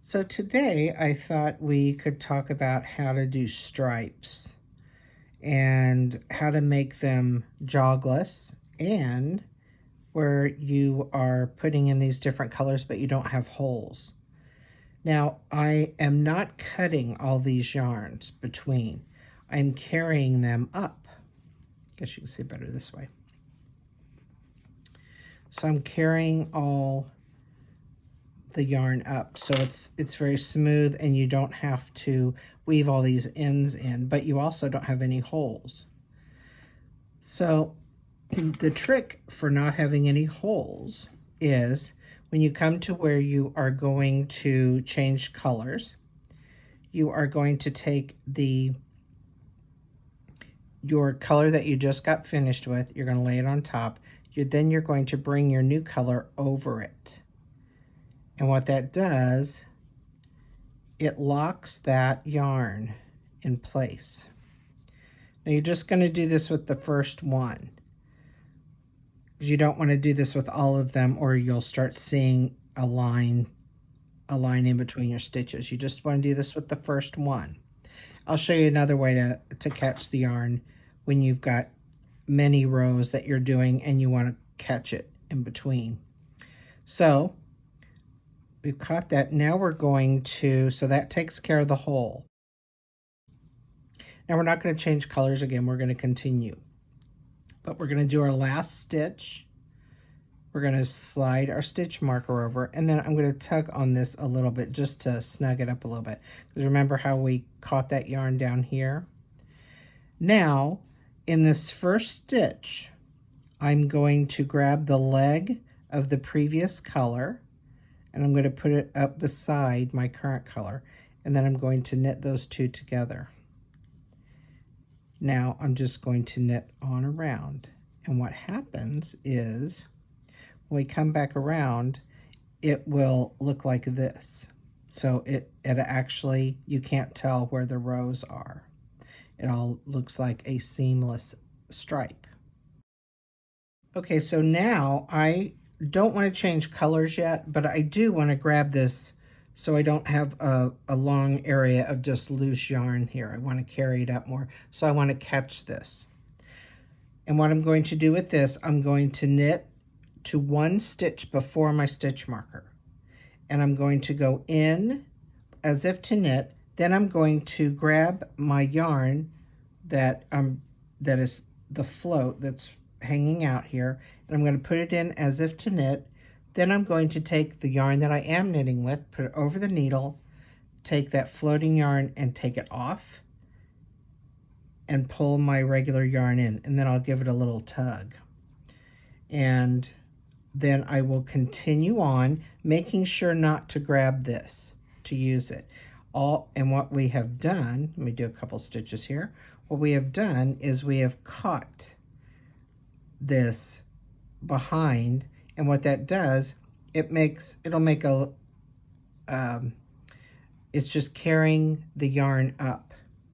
So today I thought we could talk about how to do stripes and how to make them jogless, and where you are putting in these different colors but you don't have holes. Now I am not cutting all these yarns between. I'm carrying them up. I guess you can see better this way. So I'm carrying all the yarn up so it's very smooth and you don't have to weave all these ends in, but you also don't have any holes. So the trick for not having any holes is when you come to where you are going to change colors, you are going to take your color that you just got finished with, you're going to lay it on top. Then you're going to bring your new color over it. And what that does, it locks that yarn in place. Now you're just going to do this with the first one, because you don't want to do this with all of them or you'll start seeing a line in between your stitches. You just want to do this with the first one. I'll show you another way to catch the yarn when you've got many rows that you're doing and you want to catch it in between. So we've caught that. Now we're going to, so that takes care of the hole. Now we're not going to change colors again. We're going to continue. But we're going to do our last stitch. We're going to slide our stitch marker over, and then I'm going to tug on this a little bit just to snug it up a little bit. Because remember how we caught that yarn down here? Now, in this first stitch, I'm going to grab the leg of the previous color, and I'm going to put it up beside my current color, and then I'm going to knit those two together. Now I'm just going to knit on around, and what happens is when we come back around, it will look like this. So it actually, you can't tell where the rows are. It all looks like a seamless stripe. Okay, so now I don't want to change colors yet, but I do want to grab this so I don't have a long area of just loose yarn here. I want to carry it up more, so I want to catch this. And what I'm going to do with this, I'm going to knit to one stitch before my stitch marker. And I'm going to go in as if to knit. Then I'm going to grab my yarn that is the float that's hanging out here, and I'm going to put it in as if to knit. Then I'm going to take the yarn that I am knitting with, put it over the needle, take that floating yarn and take it off, and pull my regular yarn in, and then I'll give it a little tug. And then I will continue on, making sure not to grab this to use it. And what we have done, let me do a couple stitches here. What we have done is we have caught this behind, and what that does, it'll make a it's just carrying the yarn up.